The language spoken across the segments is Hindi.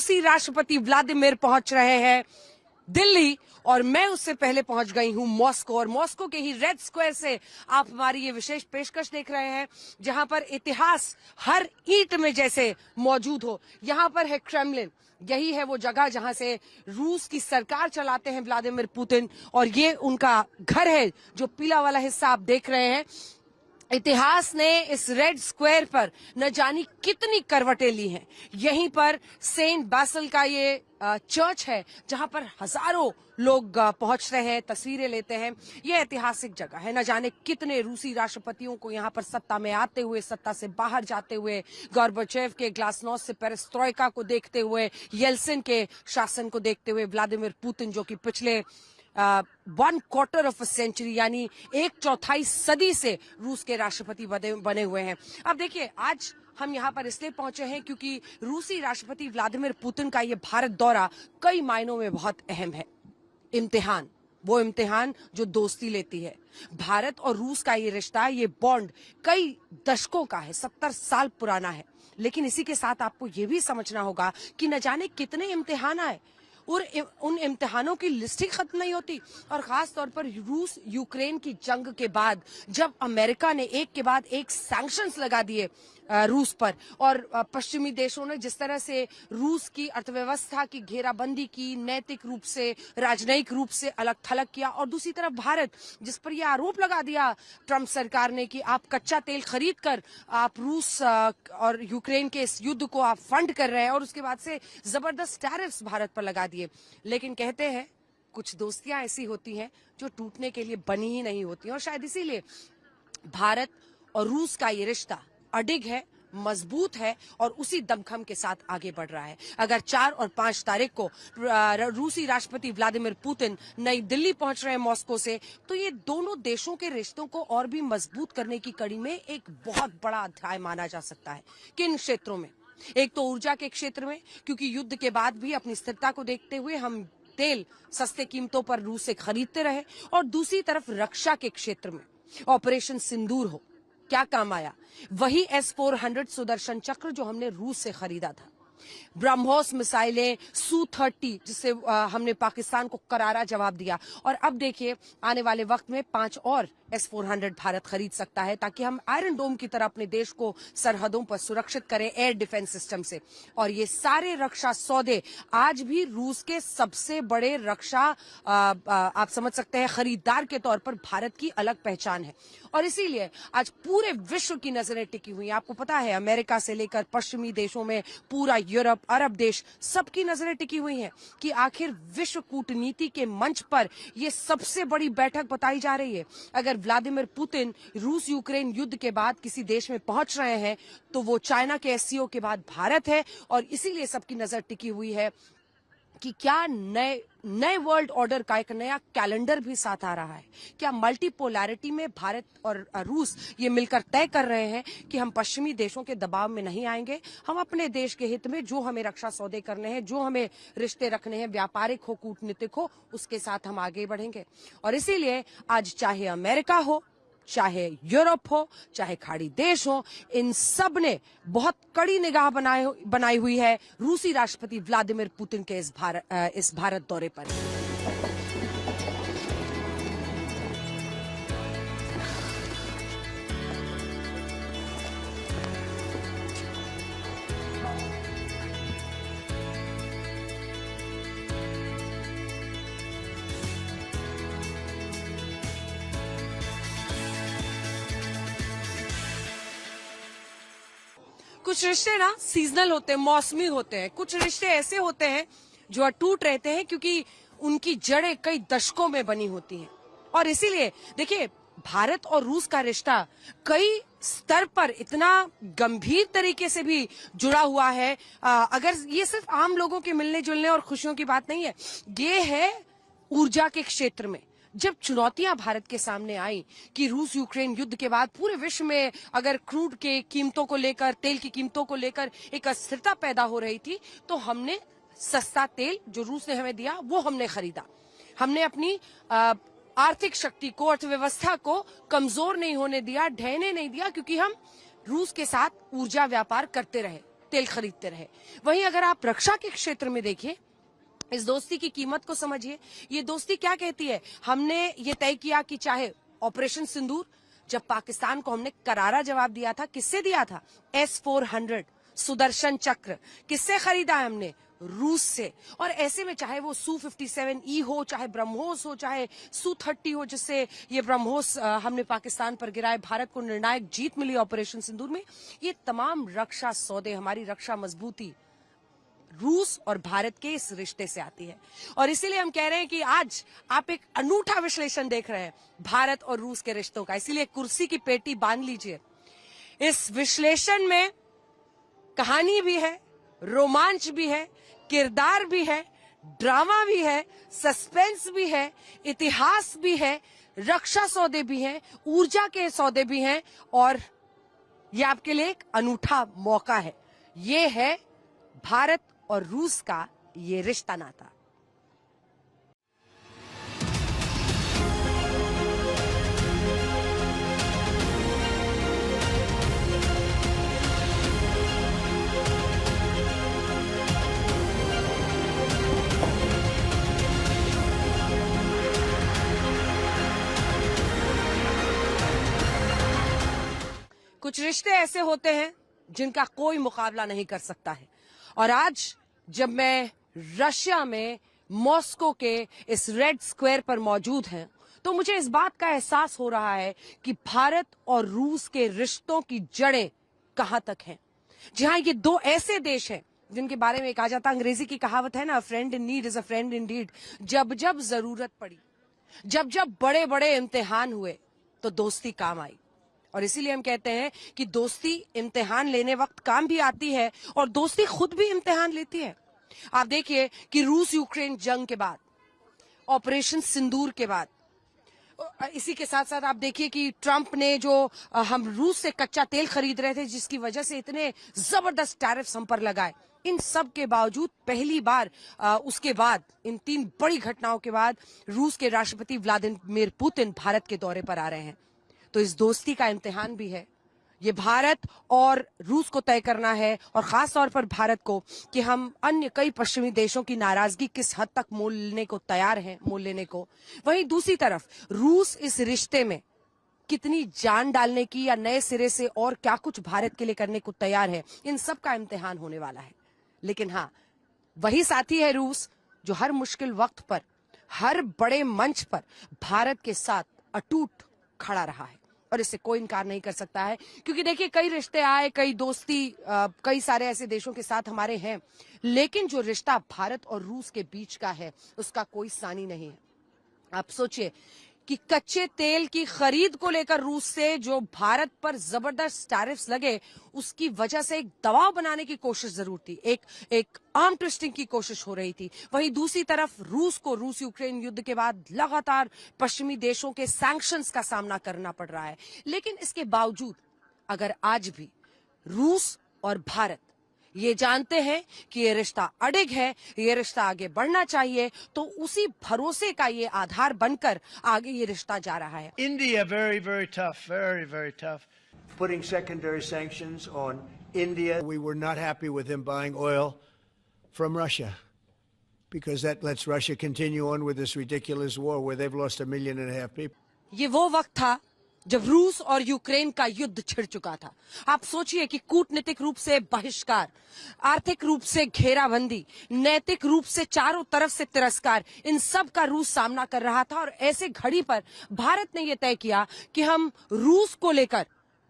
रूसी राष्ट्रपति व्लादिमीर पहुंच रहे हैं दिल्ली और मैं उससे पहले पहुंच गई हूं मॉस्को और मॉस्को के ही रेड स्क्वायर से आप हमारी ये विशेष पेशकश देख रहे हैं जहां पर इतिहास हर ईंट में जैसे मौजूद हो। यहां पर है क्रेमलिन, यही है वो जगह जहां से रूस की सरकार चलाते हैं व्लादिमीर पुतिन और ये उनका घर है जो पीला वाला हिस्सा आप देख रहे हैं। इतिहास ने इस रेड स्क्वायर पर न जानी कितनी करवटें ली हैं। यहीं पर सेंट बासिल का ये चर्च है जहां पर हजारों लोग पहुंचते हैं, तस्वीरें लेते हैं। ये ऐतिहासिक जगह है। न जाने कितने रूसी राष्ट्रपतियों को यहां पर सत्ता में आते हुए, सत्ता से बाहर जाते हुए, गोर्बाचेव के ग्लासनोस्ट से पेरेस्ट्रोइका को देखते हुए, येल्सिन के शासन को देखते हुए, व्लादिमीर पुतिन जो कि पिछले 1/4 ऑफ अ सेंचुरी यानी 1/4 सदी से रूस के राष्ट्रपति बने हुए हैं। अब देखिए, आज हम यहाँ पर इसलिए पहुंचे हैं क्योंकि रूसी राष्ट्रपति व्लादिमीर पुतिन का ये भारत दौरा कई मायनों में बहुत अहम है। इम्तिहान, वो इम्तिहान जो दोस्ती लेती है। भारत और रूस का ये रिश्ता, ये बॉन्ड कई दशकों का है, 70 साल पुराना है। लेकिन इसी के साथ आपको ये भी समझना होगा कि न जाने कितने इम्तिहान आए और उन इम्तिहानों की लिस्ट ही खत्म नहीं होती। और खास तौर पर रूस यूक्रेन की जंग के बाद जब अमेरिका ने एक के बाद एक सैंक्शंस लगा दिए रूस पर और पश्चिमी देशों ने जिस तरह से रूस की अर्थव्यवस्था की घेराबंदी की, नैतिक रूप से, राजनयिक रूप से अलग थलग किया, और दूसरी तरफ भारत जिस पर यह आरोप लगा दिया ट्रंप सरकार ने कि आप कच्चा तेल खरीद कर आप रूस और यूक्रेन के इस युद्ध को आप फंड कर रहे हैं, और उसके बाद से जबरदस्त टैरिफ्स भारत पर लगा दिए। लेकिन कहते हैं कुछ दोस्तियां ऐसी होती हैं जो टूटने के लिए बनी ही नहीं होती, और शायद इसीलिए भारत और रूस का ये रिश्ता अडिग है, मजबूत है और उसी दमखम के साथ आगे बढ़ रहा है। अगर 4 और 5 तारीख को रूसी राष्ट्रपति व्लादिमीर पुतिन नई दिल्ली पहुंच रहे हैं मॉस्को से, तो ये दोनों देशों के रिश्तों को और भी मजबूत करने की कड़ी में एक बहुत बड़ा अध्याय माना जा सकता है। किन क्षेत्रों में? एक तो ऊर्जा के क्षेत्र में, क्योंकि युद्ध के बाद भी अपनी स्थिरता को देखते हुए हम तेल सस्ते कीमतों पर रूस से खरीदते रहे, और दूसरी तरफ रक्षा के क्षेत्र में ऑपरेशन सिंदूर हो, क्या काम आया? वही S-400 सुदर्शन चक्र जो हमने रूस से खरीदा था, ब्रह्मोस मिसाइलें, Su-30 जिससे हमने पाकिस्तान को करारा जवाब दिया, और अब देखिए आने वाले वक्त में 5 और S-400 भारत खरीद सकता है ताकि हम आयरन डोम की तरह अपने देश को सरहदों पर सुरक्षित करें एयर डिफेंस सिस्टम से। और ये सारे रक्षा सौदे आज भी रूस के सबसे बड़े रक्षा आप समझ सकते हैं खरीदार के तौर पर भारत की अलग पहचान है, और इसीलिए आज पूरे विश्व की नजरें टिकी हुई हैं। आपको पता है अमेरिका से लेकर पश्चिमी देशों में पूरा यूरोप, अरब देश, सबकी नजरें टिकी हुई हैं कि आखिर विश्व कूटनीति के मंच पर यह सबसे बड़ी बैठक बताई जा रही है। अगर व्लादिमीर पुतिन रूस यूक्रेन युद्ध के बाद किसी देश में पहुंच रहे हैं तो वो चाइना के SCO के बाद भारत है, और इसीलिए सबकी नजर टिकी हुई है कि क्या नए वर्ल्ड ऑर्डर का एक नया कैलेंडर भी साथ आ रहा है। क्या मल्टीपोलैरिटी में भारत और रूस ये मिलकर तय कर रहे हैं कि हम पश्चिमी देशों के दबाव में नहीं आएंगे, हम अपने देश के हित में जो हमें रक्षा सौदे करने हैं, जो हमें रिश्ते रखने हैं, व्यापारिक हो, कूटनीतिक हो, उसके साथ हम आगे बढ़ेंगे। और इसीलिए आज चाहे अमेरिका हो, चाहे यूरोप हो, चाहे खाड़ी देश हो, इन सब ने बहुत कड़ी निगाह बनाई हुई है रूसी राष्ट्रपति व्लादिमीर पुतिन के इस भारत दौरे पर। कुछ रिश्ते ना सीजनल होते हैं, मौसमी होते हैं। कुछ रिश्ते ऐसे होते हैं जो अटूट रहते हैं क्योंकि उनकी जड़ें कई दशकों में बनी होती हैं। और इसीलिए देखिए, भारत और रूस का रिश्ता कई स्तर पर इतना गंभीर तरीके से भी जुड़ा हुआ है। अगर ये सिर्फ आम लोगों के मिलने जुलने और खुशियों की बात नहीं है, ये है ऊर्जा के क्षेत्र में। जब चुनौतियां भारत के सामने आई कि रूस यूक्रेन युद्ध के बाद पूरे विश्व में अगर क्रूड के कीमतों को लेकर, तेल की कीमतों को लेकर एक अस्थिरता पैदा हो रही थी, तो हमने सस्ता तेल जो रूस ने हमें दिया वो हमने खरीदा। हमने अपनी आर्थिक शक्ति को, अर्थव्यवस्था को कमजोर नहीं होने दिया, ढहने नहीं दिया, क्योंकि हम रूस के साथ ऊर्जा व्यापार करते रहे। तेल खरीदते रहे। वहीं अगर आप रक्षा के क्षेत्र में देखिए, इस दोस्ती की कीमत को समझिए। ये दोस्ती क्या कहती है? हमने ये तय किया कि चाहे ऑपरेशन सिंदूर, जब पाकिस्तान को हमने करारा जवाब दिया था, किससे दिया था? S-400 सुदर्शन चक्र किससे खरीदा है हमने? रूस से। और ऐसे में चाहे वो Su-57E हो, चाहे ब्रह्मोस हो, चाहे Su-30 हो, जिससे ये ब्रह्मोस हमने पाकिस्तान पर गिराए, भारत को निर्णायक जीत मिली ऑपरेशन सिंदूर में। ये तमाम रक्षा सौदे, हमारी रक्षा मजबूती रूस और भारत के इस रिश्ते से आती है। और इसीलिए हम कह रहे हैं कि आज आप एक अनूठा विश्लेषण देख रहे हैं भारत और रूस के रिश्तों का। इसीलिए कुर्सी की पेटी बांध लीजिए। इस विश्लेषण में कहानी भी है, रोमांच भी है, किरदार भी है, ड्रामा भी है, सस्पेंस भी है, इतिहास भी है, रक्षा सौदे भी हैं, ऊर्जा के सौदे भी हैं, और ये आपके लिए एक अनूठा मौका है। ये है भारत और रूस का ये रिश्ता नाता। कुछ रिश्ते ऐसे होते हैं जिनका कोई मुकाबला नहीं कर सकता है। और आज जब मैं रशिया में मॉस्को के इस रेड स्क्वायर पर मौजूद हैं, तो मुझे इस बात का एहसास हो रहा है कि भारत और रूस के रिश्तों की जड़ें कहां तक हैं। जहां ये दो ऐसे देश हैं जिनके बारे में कहा जाता है, अंग्रेजी की कहावत है ना, friend in need is a friend indeed. जब जब जरूरत पड़ी, जब जब बड़े बड़े इम्तिहान हुए, तो दोस्ती काम आई। और इसीलिए हम कहते हैं कि दोस्ती इम्तिहान लेने वक्त काम भी आती है, और दोस्ती खुद भी इम्तिहान लेती है। आप देखिए कि रूस यूक्रेन जंग के बाद, ऑपरेशन सिंदूर के बाद, इसी के साथ साथ आप देखिए कि ट्रंप ने जो हम रूस से कच्चा तेल खरीद रहे थे, जिसकी वजह से इतने जबरदस्त टैरिफ्स हम पर लगाए, इन सब के बावजूद पहली बार उसके बाद, इन 3 बड़ी घटनाओं के बाद, रूस के राष्ट्रपति व्लादिमीर पुतिन भारत के दौरे पर आ रहे हैं। तो इस दोस्ती का इम्तिहान भी है। ये भारत और रूस को तय करना है, और खास तौर पर भारत को, कि हम अन्य कई पश्चिमी देशों की नाराजगी किस हद तक मोल लेने को तैयार हैं, मोल लेने को। वहीं दूसरी तरफ रूस इस रिश्ते में कितनी जान डालने की, या नए सिरे से और क्या कुछ भारत के लिए करने को तैयार है। इन सब का इम्तिहान होने वाला है। लेकिन हाँ, वही साथी है रूस जो हर मुश्किल वक्त पर, हर बड़े मंच पर भारत के साथ अटूट खड़ा रहा है, और इससे कोई इनकार नहीं कर सकता है। क्योंकि देखिए, कई रिश्ते आए, कई दोस्ती कई सारे ऐसे देशों के साथ हमारे हैं, लेकिन जो रिश्ता भारत और रूस के बीच का है, उसका कोई सानी नहीं है। आप सोचिए कि कच्चे तेल की खरीद को लेकर रूस से जो भारत पर जबरदस्त टैरिफ्स लगे, उसकी वजह से एक दबाव बनाने की कोशिश जरूर थी, एक आर्म ट्विस्टिंग की कोशिश हो रही थी। वहीं दूसरी तरफ रूस को रूस यूक्रेन युद्ध के बाद लगातार पश्चिमी देशों के सैंक्शंस का सामना करना पड़ रहा है। लेकिन इसके बावजूद अगर आज भी रूस और भारत ये जानते हैं कि ये रिश्ता अडिग है, ये रिश्ता आगे बढ़ना चाहिए, तो उसी भरोसे का ये आधार बनकर आगे ये रिश्ता जा रहा है। India, very, very tough, very, very tough. Putting secondary sanctions on India. We were not happy with him buying oil from Russia, because that lets Russia continue on with this ridiculous war where they've lost 1.5 million people. ये वो वक्त था जब रूस और यूक्रेन का युद्ध छिड़ चुका था। आप सोचिए कि कूटनीतिक रूप से बहिष्कार, आर्थिक रूप से घेराबंदी, नैतिक रूप से चारों तरफ से तिरस्कार, इन सब का रूस सामना कर रहा था। और ऐसे घड़ी पर भारत ने यह तय किया कि हम रूस को लेकर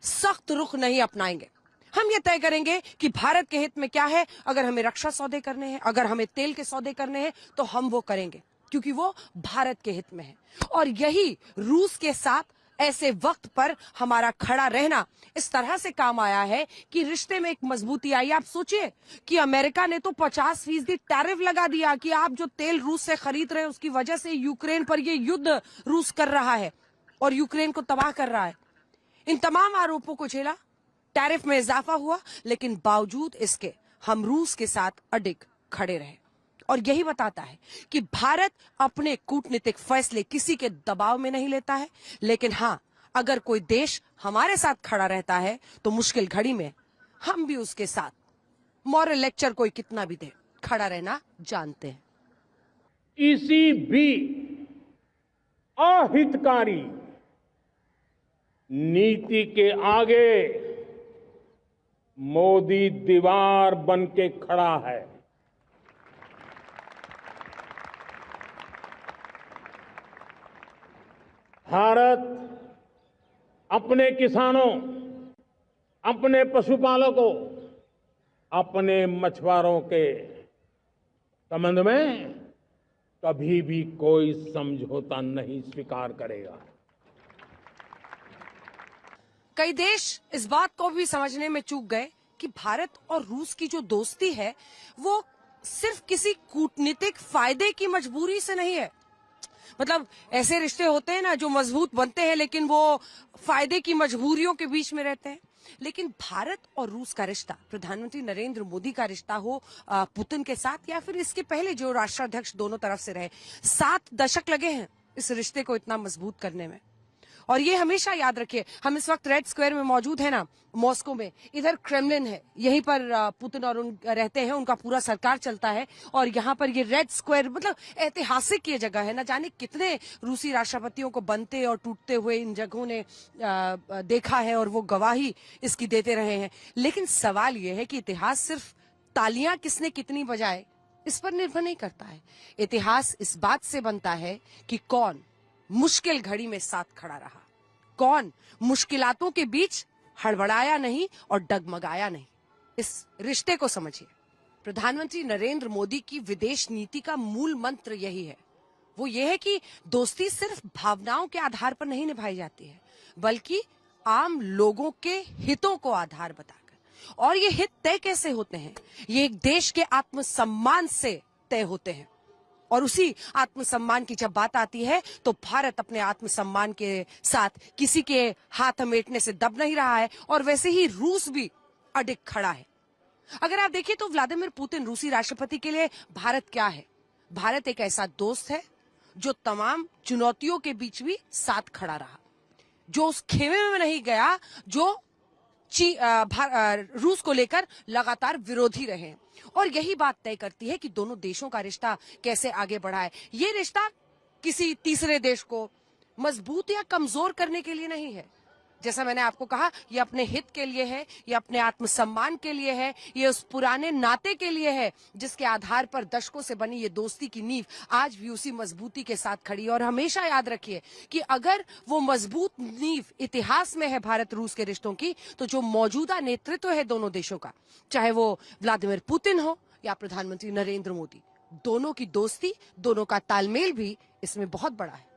सख्त रुख नहीं अपनाएंगे। हम ये तय करेंगे कि भारत के हित में क्या है। अगर हमें रक्षा सौदे करने हैं, अगर हमें तेल के सौदे करने हैं, तो हम वो करेंगे, क्योंकि वो भारत के हित में है। और यही रूस के साथ ऐसे वक्त पर हमारा खड़ा रहना इस तरह से काम आया है कि रिश्ते में एक मजबूती आई। आप सोचिए कि अमेरिका ने तो 50% टैरिफ लगा दिया कि आप जो तेल रूस से खरीद रहे हैं, उसकी वजह से यूक्रेन पर ये युद्ध रूस कर रहा है और यूक्रेन को तबाह कर रहा है। इन तमाम आरोपों को झेला, टैरिफ में इजाफा हुआ, लेकिन बावजूद इसके हम रूस के साथ अडिग खड़े रहे। और यही बताता है कि भारत अपने कूटनीतिक फैसले किसी के दबाव में नहीं लेता है, लेकिन हाँ, अगर कोई देश हमारे साथ खड़ा रहता है, तो मुश्किल घड़ी में हम भी उसके साथ मॉरल लेक्चर कोई कितना भी दे, खड़ा रहना जानते हैं। किसी भी अहितकारी नीति के आगे मोदी दीवार बन के खड़ा है। भारत अपने किसानों, अपने पशुपालकों, अपने मछुआरों के संबंध में कभी भी कोई समझौता नहीं स्वीकार करेगा। कई देश इस बात को भी समझने में चूक गए कि भारत और रूस की जो दोस्ती है वो सिर्फ किसी कूटनीतिक फायदे की मजबूरी से नहीं है। मतलब ऐसे रिश्ते होते हैं ना जो मजबूत बनते हैं लेकिन वो फायदे की मजबूरियों के बीच में रहते हैं। लेकिन भारत और रूस का रिश्ता, प्रधानमंत्री नरेंद्र मोदी का रिश्ता हो पुतिन के साथ या फिर इसके पहले जो राष्ट्राध्यक्ष दोनों तरफ से रहे, 7 दशक लगे हैं इस रिश्ते को इतना मजबूत करने में। और ये हमेशा याद रखिए, हम इस वक्त रेड स्क्वायर में मौजूद है ना, मॉस्को में, इधर क्रेमलिन है, यहीं पर पुतिन और उन रहते हैं, उनका पूरा सरकार चलता है। और यहाँ पर ये रेड स्क्वायर मतलब ऐतिहासिक ये जगह है। ना जाने कितने रूसी राष्ट्रपतियों को बनते और टूटते हुए इन जगहों ने देखा है और वो गवाही इसकी देते रहे हैं। लेकिन सवाल ये है कि इतिहास सिर्फ तालियां किसने कितनी बजाए इस पर निर्भर नहीं करता है। इतिहास इस बात से बनता है कि कौन मुश्किल घड़ी में साथ खड़ा रहा, कौन मुश्किलातों के बीच हड़बड़ाया नहीं और डगमगाया नहीं। इस रिश्ते को समझिए। प्रधानमंत्री नरेंद्र मोदी की विदेश नीति का मूल मंत्र यही है। वो ये है कि दोस्ती सिर्फ भावनाओं के आधार पर नहीं निभाई जाती है, बल्कि आम लोगों के हितों को आधार बताकर। और ये हित तय कैसे होते हैं? ये एक देश के आत्मसम्मान से तय होते हैं। और उसी आत्मसम्मान की जब बात आती है तो भारत अपने आत्मसम्मान के साथ किसी के हाथ समेटने से दब नहीं रहा है। और वैसे ही रूस भी अडिग खड़ा है। अगर आप देखिए तो व्लादिमीर पुतिन रूसी राष्ट्रपति के लिए भारत क्या है? भारत एक ऐसा दोस्त है जो तमाम चुनौतियों के बीच भी साथ खड़ा रहा, जो उस खेमे में नहीं गया, जो रूस को लेकर लगातार विरोधी रहे हैं। और यही बात तय करती है कि दोनों देशों का रिश्ता कैसे आगे बढ़ा है। ये रिश्ता किसी तीसरे देश को मजबूत या कमजोर करने के लिए नहीं है। जैसा मैंने आपको कहा, ये अपने हित के लिए है, ये अपने आत्मसम्मान के लिए है, ये उस पुराने नाते के लिए है जिसके आधार पर दशकों से बनी ये दोस्ती की नींव आज भी उसी मजबूती के साथ खड़ी है। और हमेशा याद रखिए कि अगर वो मजबूत नींव इतिहास में है भारत रूस के रिश्तों की, तो जो मौजूदा नेतृत्व है दोनों देशों का, चाहे वो व्लादिमीर पुतिन हो या प्रधानमंत्री नरेंद्र मोदी, दोनों की दोस्ती, दोनों का तालमेल भी इसमें बहुत बड़ा है।